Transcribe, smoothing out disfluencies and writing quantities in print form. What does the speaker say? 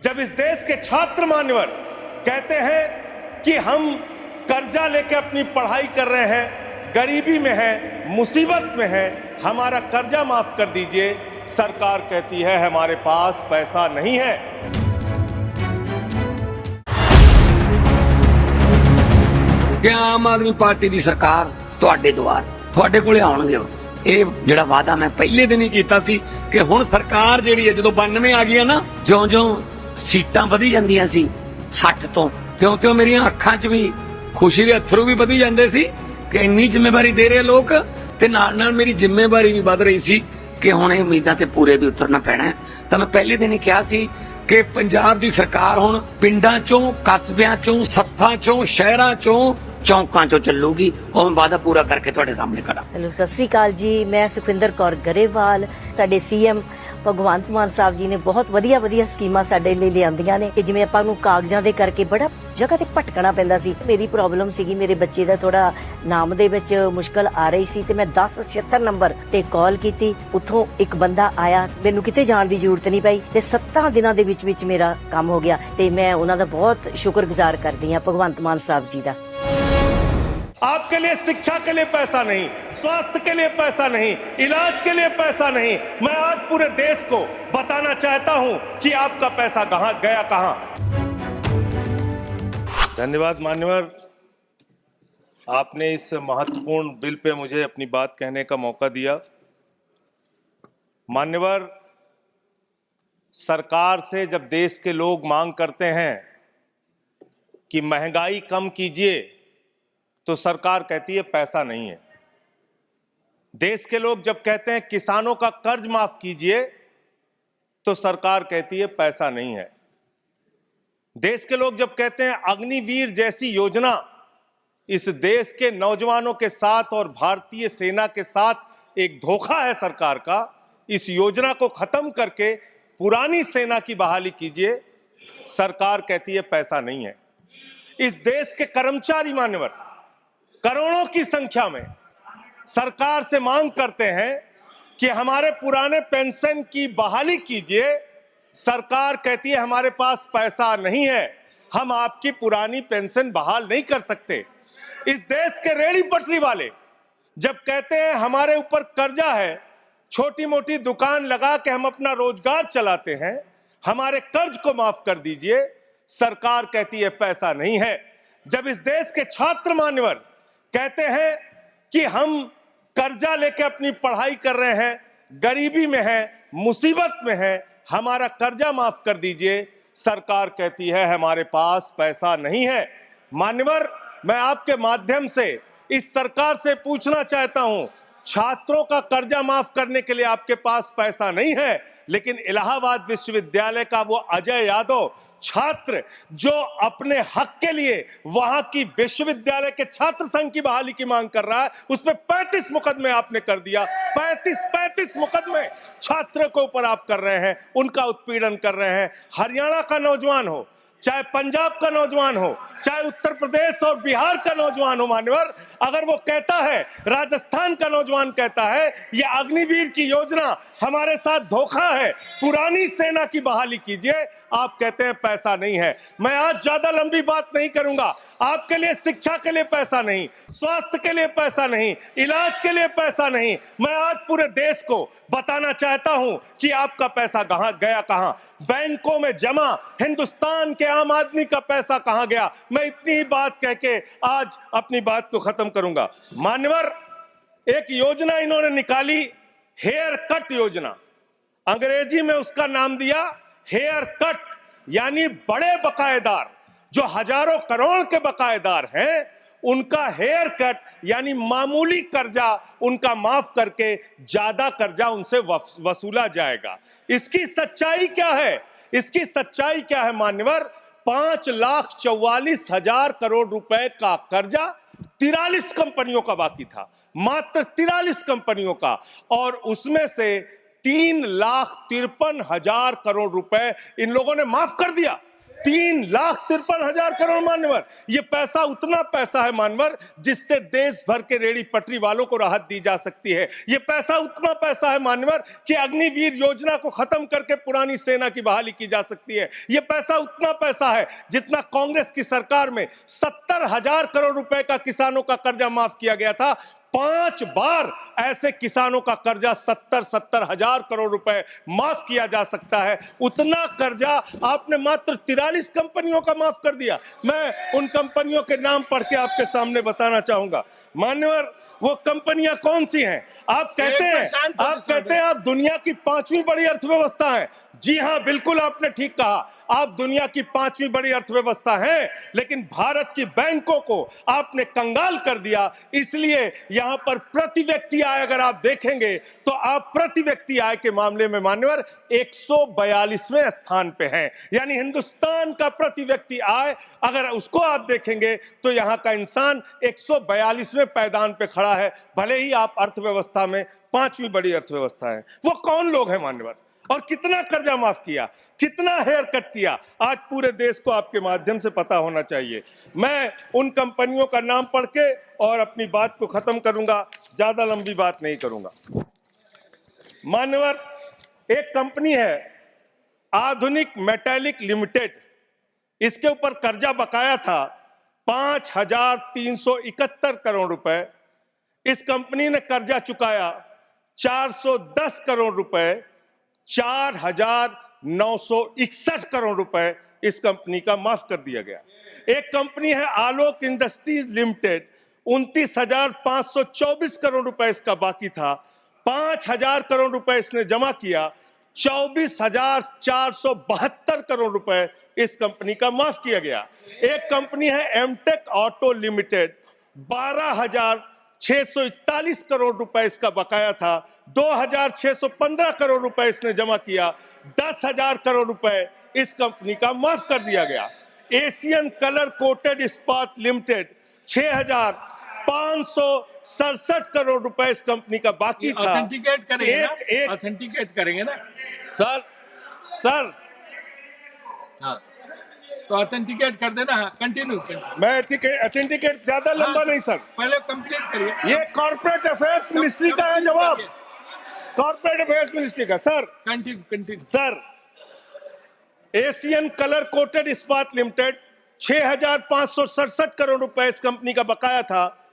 जब इस देश के छात्र मान्यवर कहते हैं कि हम कर्जा लेके अपनी पढ़ाई कर रहे हैं, गरीबी में हैं, मुसीबत में हैं, हमारा कर्जा माफ कर दीजिए, सरकार कहती है हमारे पास पैसा नहीं है। कि आम आदमी पार्टी की सरकार ਤੁਹਾਡੇ ਦੁਆਰ ਤੁਹਾਡੇ ਕੋਲੇ ਆਉਣਗੇ। ਇਹ ਜਿਹੜਾ ਵਾਅਦਾ ਮੈਂ ਪਹਿਲੇ ਦਿਨ ਹੀ ਕੀਤਾ ਸੀ ਕਿ ਹੁਣ ਸਰਕਾਰ ਜਿਹੜੀ ਹੈ ਜਦੋਂ 92 ਆ ਗਈ ਨਾ, ਜਿਉਂ-ਜਿਉਂ ਸੀਟਾਂ ਵਧੀ ਜਾਂਦੀਆਂ ਸੀ 60 ਤੋਂ ਤਿਉਂ-ਤਿਉਂ ਮੇਰੀਆਂ ਅੱਖਾਂ 'ਚ ਵੀ ਖੁਸ਼ੀ ਦੇ ਅਥਰੂ ਵੀ ਵਧੀ ਜਾਂਦੇ ਸੀ ਕਿ ਇੰਨੀ ਜ਼ਿੰਮੇਵਾਰੀ ਦੇ ਰਹੇ ਲੋਕ, ਤੇ ਨਾਲ-ਨਾਲ ਮੇਰੀ ਜ਼ਿੰਮੇਵਾਰੀ ਵੀ ਵੱਧ ਰਹੀ ਸੀ ਕਿ ਹੁਣ ਇਹ ਉਮੀਦਾਂ ਤੇ ਪੂਰੇ ਵੀ ਉਤਰਨਾ ਪੈਣਾ। ਤਾਂ ਮੈਂ ਪਹਿਲੇ ਦਿਨ ਹੀ ਕਿਹਾ ਸੀ ਕਿ ਪੰਜਾਬ ਦੀ ਸਰਕਾਰ ਹੁਣ ਪਿੰਡਾਂ 'ਚੋਂ, ਕਸਬਿਆਂ 'ਚੋਂ, ਸੱਥਾਂ 'ਚੋਂ, ਸ਼ਹਿਰਾਂ 'ਚੋਂ, ਚੌਂਕਾਂ 'ਚੋਂ ਚੱਲੂਗੀ। ਉਹ ਮੈਂ ਵਾਅਦਾ ਪੂਰਾ ਕਰਕੇ ਤੁਹਾਡੇ ਸਾਹਮਣੇ ਖੜਾ। ਹੈਲੋ, ਸਤਿ ਸ੍ਰੀ ਅਕਾਲ ਜੀ। ਮੈਂ ਸੁਖਵਿੰਦਰ ਕੌਰ ਗਰੇਵਾਲ। ਸਾਡੇ ਸੀਐਮ ਭਗਵੰਤ ਮਾਨ ਸਾਹਿਬ ਜੀ ਨੇ ਬਹੁਤ ਵਧੀਆ ਸਕੀਮਾਂ ਸਾਡੇ ਲਈ ਲਿਆਂਦੀਆਂ ਨੇ। ਜਿਵੇਂ ਆਪਾਂ ਨੂੰ ਕਾਗਜ਼ਾਂ ਦੇ ਕਰਕੇ ਬੜਾ ਜਗ੍ਹਾ ਤੇ ਭਟਕਣਾ ਪੈਂਦਾ ਸੀ। ਮੇਰੀ ਪ੍ਰੋਬਲਮ ਸੀਗੀ, ਮੇਰੇ ਬੱਚੇ ਦਾ ਥੋੜਾ ਨਾਮ ਦੇ ਵਿੱਚ ਮੁਸ਼ਕਲ ਆ ਰਹੀ ਸੀ ਤੇ ਮੈਂ 1076 ਨੰਬਰ ਤੇ ਕਾਲ ਕੀਤੀ। ਉੱਥੋਂ ਇੱਕ ਬੰਦਾ ਆਇਆ, ਮੈਨੂੰ ਕਿਤੇ ਜਾਣ ਦੀ ਜ਼ਰੂਰਤ ਨਹੀਂ ਪਈ ਤੇ 7 ਦਿਨਾਂ ਦੇ ਵਿੱਚ ਮੇਰਾ ਕੰਮ ਹੋ ਗਿਆ। ਤੇ ਮੈਂ ਉਹਨਾਂ ਦਾ ਬਹੁਤ ਸ਼ੁਕਰਗੁਜ਼ਾਰ ਕਰਦੀ ਹਾਂ, ਭਗਵੰਤ ਮਾਨ ਸਾਹਿਬ ਜੀ ਦਾ। आपके लिए शिक्षा के लिए पैसा नहीं, स्वास्थ्य के लिए पैसा नहीं, इलाज के लिए पैसा नहीं। मैं आज पूरे देश को बताना चाहता हूं कि आपका पैसा कहां गया, कहां। धन्यवाद मान्यवर, आपने इस महत्वपूर्ण बिल पे मुझे अपनी बात कहने का मौका दिया। मान्यवर, सरकार से जब देश के लोग मांग करते हैं कि महंगाई कम कीजिए, तो सरकार कहती है पैसा नहीं है। देश के लोग जब कहते हैं किसानों का कर्ज माफ कीजिए, तो सरकार कहती है पैसा नहीं है। देश के लोग जब कहते हैं अग्निवीर जैसी योजना इस देश के नौजवानों के साथ और भारतीय सेना के साथ एक धोखा है सरकार का, इस योजना को खत्म करके पुरानी सेना की बहाली कीजिए, सरकार कहती है पैसा नहीं है। इस देश के कर्मचारी मान्यवर करोड़ों की संख्या में सरकार से मांग करते हैं कि हमारे पुराने पेंशन की बहाली कीजिए, सरकार कहती है हमारे पास पैसा नहीं है, हम आपकी पुरानी पेंशन बहाल नहीं कर सकते। इस देश के रेहड़ी पटरी वाले जब कहते हैं हमारे ऊपर कर्जा है, छोटी मोटी दुकान लगा के हम अपना रोजगार चलाते हैं, हमारे कर्ज को माफ कर दीजिए, सरकार कहती है पैसा नहीं है। जब इस देश के छात्र मान्यवर कहते हैं कि हम कर्जा लेके अपनी पढ़ाई कर रहे हैं, गरीबी में हैं, मुसीबत में हैं, हमारा कर्जा माफ कर दीजिए, सरकार कहती है हमारे पास पैसा नहीं है। मान्यवर, मैं आपके माध्यम से इस सरकार से पूछना चाहता हूं, छात्रों का कर्जा माफ करने के लिए आपके पास पैसा नहीं है, लेकिन इलाहाबाद विश्वविद्यालय का वो अजय यादव छात्र जो अपने हक के लिए वहां की विश्वविद्यालय के छात्र संघ की बहाली की मांग कर रहा है, उस पर 35 मुकदमे आपने कर दिया। 35 मुकदमे छात्रों के ऊपर आप कर रहे हैं, उनका उत्पीड़न कर रहे हैं। हरियाणा का नौजवान हो, चाहे पंजाब का नौजवान हो, चाहे उत्तर प्रदेश और बिहार का नौजवान हो, मान्यवर, अगर वो कहता है, राजस्थान का नौजवान कहता है ये अग्निवीर की योजना हमारे साथ धोखा है, पुरानी सेना की बहाली कीजिए, आप कहते हैं पैसा नहीं है। मैं आज ज्यादा लंबी बात नहीं करूंगा। आपके लिए शिक्षा के लिए पैसा नहीं, स्वास्थ्य के लिए पैसा नहीं, इलाज के लिए पैसा नहीं। मैं आज पूरे देश को बताना चाहता हूं कि आपका पैसा कहां गया, कहां। बैंकों में जमा हिंदुस्तान के आम आदमी का पैसा कहां गया। मैं इतनी ही बात कह के आज अपनी बात को खत्म करूंगा। मान्यवर, एक योजना इन्होंने निकाली, हेयर कट योजना। अंग्रेजी में उसका नाम दिया हेयर कट, यानी बड़े बकायेदार जो हजारों करोड़ के बकायेदार हैं, उनका हेयर कट यानी मामूली कर्जा उनका माफ करके ज्यादा कर्जा उनसे वसूला जाएगा। इसकी सच्चाई क्या है? इसकी सच्चाई क्या है मान्यवर? 5,44,000 करोड़ रुपए का कर्जा 43 कंपनियों का बाकी था, मात्र 43 कंपनियों का, और उसमें से 3,53,000 करोड़ रुपए इन लोगों ने माफ कर दिया। 3,53,000 करोड़ मान्यवर। ये पैसा उतना पैसा है मान्यवर जिससे देश भर के रेहड़ी पटरी वालों को राहत दी जा सकती है। ये पैसा उतना पैसा है मान्यवर कि अग्निवीर योजना को खत्म करके पुरानी सेना की बहाली की जा सकती है। ये पैसा उतना पैसा है जितना कांग्रेस की सरकार में 70,000 करोड़ रुपए का किसानों का कर्जा माफ किया गया था। 5 बार ऐसे किसानों का कर्जा 70,000 करोड़ रुपए माफ किया जा सकता है। उतना कर्जा आपने मात्र 43 कंपनियों का माफ कर दिया। मैं उन कंपनियों के नाम पढ़ के आपके सामने बताना चाहूंगा। मान्यवर, वो कंपनियां कौन सी हैं? आप कहते हैं आप दुनिया की 5वीं बड़ी अर्थव्यवस्था है। जी हां, बिल्कुल आपने ठीक कहा, आप दुनिया की 5वीं बड़ी अर्थव्यवस्था हैं, लेकिन भारत की बैंकों को आपने कंगाल कर दिया। इसलिए यहां पर प्रति व्यक्ति आय अगर आप देखेंगे तो आप प्रति व्यक्ति आय के मामले में मान्यवर 142वें स्थान पे हैं। यानी हिंदुस्तान का प्रति व्यक्ति आय अगर उसको आप देखेंगे तो यहां का इंसान 142वें पायदान पे खड़ा है, भले ही आप अर्थव्यवस्था में 5वीं बड़ी अर्थव्यवस्था है। वो कौन लोग हैं मान्यवर, और कितना कर्जा माफ किया, कितना हेयर कट किया, आज पूरे देश को आपके माध्यम से पता होना चाहिए। मैं उन कंपनियों का नाम पढ़ के और अपनी बात को खत्म करूंगा, ज्यादा लंबी बात नहीं करूंगा। मान्यवर, एक कंपनी है आधुनिक मेटालिक लिमिटेड, इसके ऊपर कर्जा बकाया था 5,371 करोड़ रुपए। इस कंपनी ने कर्जा चुकाया 410 करोड़ रुपए। 4,961 करोड़ रुपए इस कंपनी का माफ कर दिया गया। एक कंपनी है आलोक इंडस्ट्रीज लिमिटेड, 29,524 करोड़ रुपए इसका बाकी था। 5,000 करोड़ रुपए इसने जमा किया। 24,472 करोड़ रुपए इस कंपनी का माफ किया गया। एक कंपनी है एमटेक ऑटो लिमिटेड, 12,641 करोड़ रुपए इसका बकाया था। 2,615 करोड़ रुपए इसने जमा किया। 10,000 करोड़ रुपए इस कंपनी का माफ कर दिया गया। एशियन कलर कोटेड इस्पात लिमिटेड, 6,567 करोड़ रुपए इस कंपनी का बाकी था। ऑथेंटिकेट करेंगे ऑथेंटिकेट करेंगे ना सर हाँ, तो ऑथेंटिकेट कर देना। कंटिन्यू। मैं ऑथेंटिकेट ज्यादा लंबा नहीं सर, पहले कंप्लीट करिए। ये कॉर्पोरेट अफेयर्स मिनिस्ट्री का है जवाब, कॉर्पोरेट अफेयर्स मिनिस्ट्री का। Sir continue. Sir, Asian colour coated इस्पात लिमिटेड, 6,567 करोड़ रुपए इस कंपनी का बकाया था।